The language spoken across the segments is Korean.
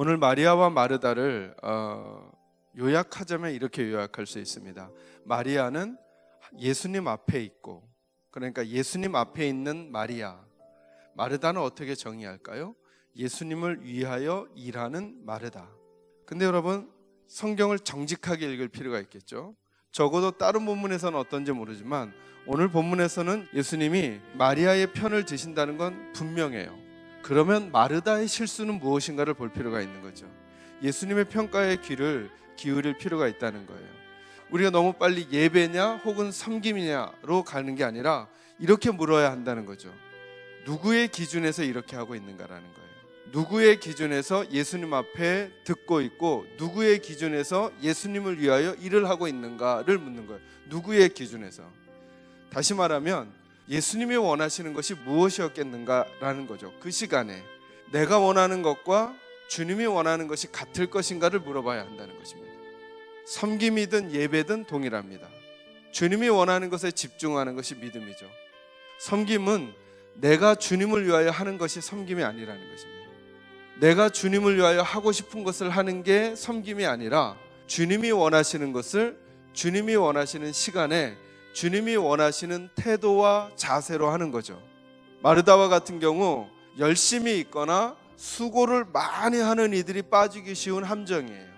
오늘 마리아와 마르다를 요약하자면 이렇게 요약할 수 있습니다. 마리아는 예수님 앞에 있고, 그러니까 예수님 앞에 있는 마리아. 마르다는 어떻게 정의할까요? 예수님을 위하여 일하는 마르다. 근데 여러분, 성경을 정직하게 읽을 필요가 있겠죠. 적어도 다른 본문에서는 어떤지 모르지만 오늘 본문에서는 예수님이 마리아의 편을 드신다는 건 분명해요. 그러면 마르다의 실수는 무엇인가를 볼 필요가 있는 거죠. 예수님의 평가에 귀를 기울일 필요가 있다는 거예요. 우리가 너무 빨리 예배냐 혹은 섬김이냐로 가는 게 아니라 이렇게 물어야 한다는 거죠. 누구의 기준에서 이렇게 하고 있는가라는 거예요. 누구의 기준에서 예수님 앞에 듣고 있고 누구의 기준에서 예수님을 위하여 일을 하고 있는가를 묻는 거예요. 누구의 기준에서. 다시 말하면 예수님이 원하시는 것이 무엇이었겠는가라는 거죠. 그 시간에 내가 원하는 것과 주님이 원하는 것이 같을 것인가를 물어봐야 한다는 것입니다. 섬김이든 예배든 동일합니다. 주님이 원하는 것에 집중하는 것이 믿음이죠. 섬김은 내가 주님을 위하여 하는 것이 섬김이 아니라는 것입니다. 내가 주님을 위하여 하고 싶은 것을 하는 게 섬김이 아니라 주님이 원하시는 것을 주님이 원하시는 시간에 주님이 원하시는 태도와 자세로 하는 거죠. 마르다와 같은 경우 열심히 있거나 수고를 많이 하는 이들이 빠지기 쉬운 함정이에요.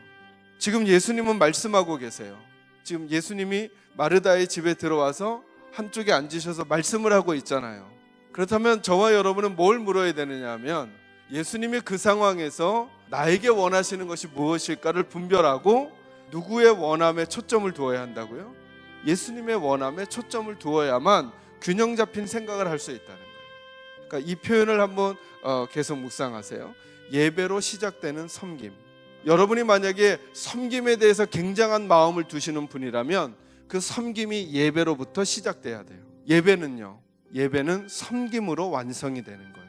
지금 예수님은 말씀하고 계세요. 지금 예수님이 마르다의 집에 들어와서 한쪽에 앉으셔서 말씀을 하고 있잖아요. 그렇다면 저와 여러분은 뭘 물어야 되느냐 하면 예수님이 그 상황에서 나에게 원하시는 것이 무엇일까를 분별하고 누구의 원함에 초점을 두어야 한다고요? 예수님의 원함에 초점을 두어야만 균형 잡힌 생각을 할 수 있다는 거예요. 그러니까 이 표현을 한번 계속 묵상하세요. 예배로 시작되는 섬김. 여러분이 만약에 섬김에 대해서 굉장한 마음을 두시는 분이라면 그 섬김이 예배로부터 시작돼야 돼요. 예배는 섬김으로 완성이 되는 거예요.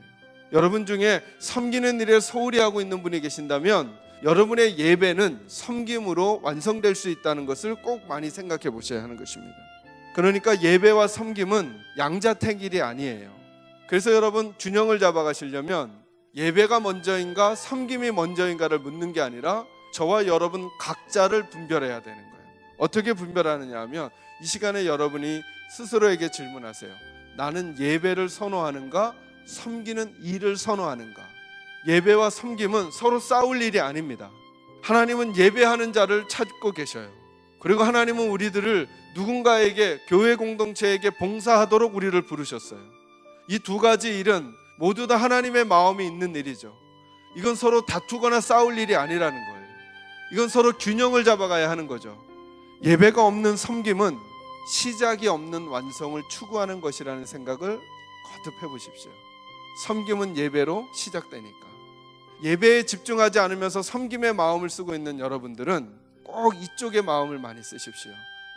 여러분 중에 섬기는 일에 소홀히 하고 있는 분이 계신다면 여러분의 예배는 섬김으로 완성될 수 있다는 것을 꼭 많이 생각해 보셔야 하는 것입니다. 그러니까 예배와 섬김은 양자택일이 아니에요. 그래서 여러분 균형을 잡아가시려면 예배가 먼저인가 섬김이 먼저인가를 묻는 게 아니라 저와 여러분 각자를 분별해야 되는 거예요. 어떻게 분별하느냐 하면 이 시간에 여러분이 스스로에게 질문하세요. 나는 예배를 선호하는가 섬기는 일을 선호하는가? 예배와 섬김은 서로 싸울 일이 아닙니다. 하나님은 예배하는 자를 찾고 계셔요. 그리고 하나님은 우리들을 누군가에게 교회 공동체에게 봉사하도록 우리를 부르셨어요. 이 두 가지 일은 모두 다 하나님의 마음이 있는 일이죠. 이건 서로 다투거나 싸울 일이 아니라는 거예요. 이건 서로 균형을 잡아가야 하는 거죠. 예배가 없는 섬김은 시작이 없는 완성을 추구하는 것이라는 생각을 거듭 해보십시오. 섬김은 예배로 시작되니까. 예배에 집중하지 않으면서 섬김의 마음을 쓰고 있는 여러분들은 꼭 이쪽의 마음을 많이 쓰십시오.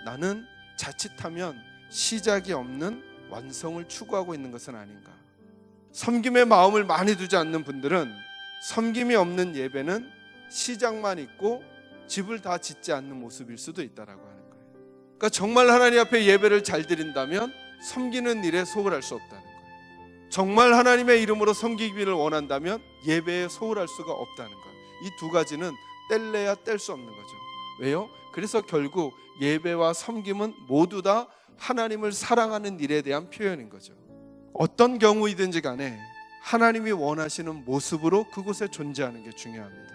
나는 자칫하면 시작이 없는 완성을 추구하고 있는 것은 아닌가. 섬김의 마음을 많이 두지 않는 분들은 섬김이 없는 예배는 시작만 있고 집을 다 짓지 않는 모습일 수도 있다라고 하는 거예요. 그러니까 정말 하나님 앞에 예배를 잘 드린다면 섬기는 일에 소홀할 수 없다는 거예요. 정말 하나님의 이름으로 섬기기를 원한다면 예배에 소홀할 수가 없다는 거예요. 이 두 가지는 뗄래야 뗄 수 없는 거죠. 왜요? 그래서 결국 예배와 섬김은 모두 다 하나님을 사랑하는 일에 대한 표현인 거죠. 어떤 경우이든지 간에 하나님이 원하시는 모습으로 그곳에 존재하는 게 중요합니다.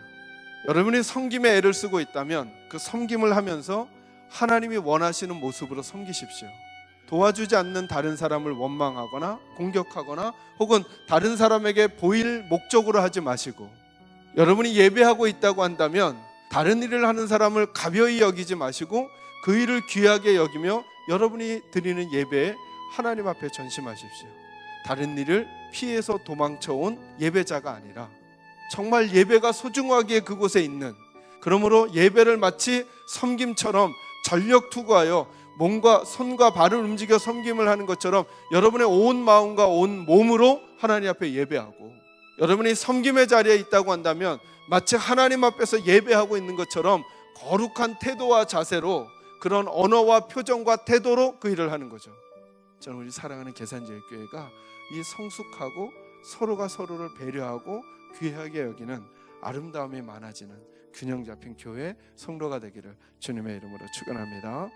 여러분이 섬김에 애를 쓰고 있다면 그 섬김을 하면서 하나님이 원하시는 모습으로 섬기십시오. 도와주지 않는 다른 사람을 원망하거나 공격하거나 혹은 다른 사람에게 보일 목적으로 하지 마시고, 여러분이 예배하고 있다고 한다면 다른 일을 하는 사람을 가벼이 여기지 마시고 그 일을 귀하게 여기며 여러분이 드리는 예배에 하나님 앞에 전심하십시오. 다른 일을 피해서 도망쳐온 예배자가 아니라 정말 예배가 소중하기에 그곳에 있는, 그러므로 예배를 마치 섬김처럼 전력 투구하여 몸과 손과 발을 움직여 섬김을 하는 것처럼 여러분의 온 마음과 온 몸으로 하나님 앞에 예배하고, 여러분이 섬김의 자리에 있다고 한다면 마치 하나님 앞에서 예배하고 있는 것처럼 거룩한 태도와 자세로, 그런 언어와 표정과 태도로 그 일을 하는 거죠. 저는 우리 사랑하는 계산제일교회가 이 성숙하고 서로가 서로를 배려하고 귀하게 여기는 아름다움이 많아지는 균형 잡힌 교회 성도가 되기를 주님의 이름으로 축원합니다.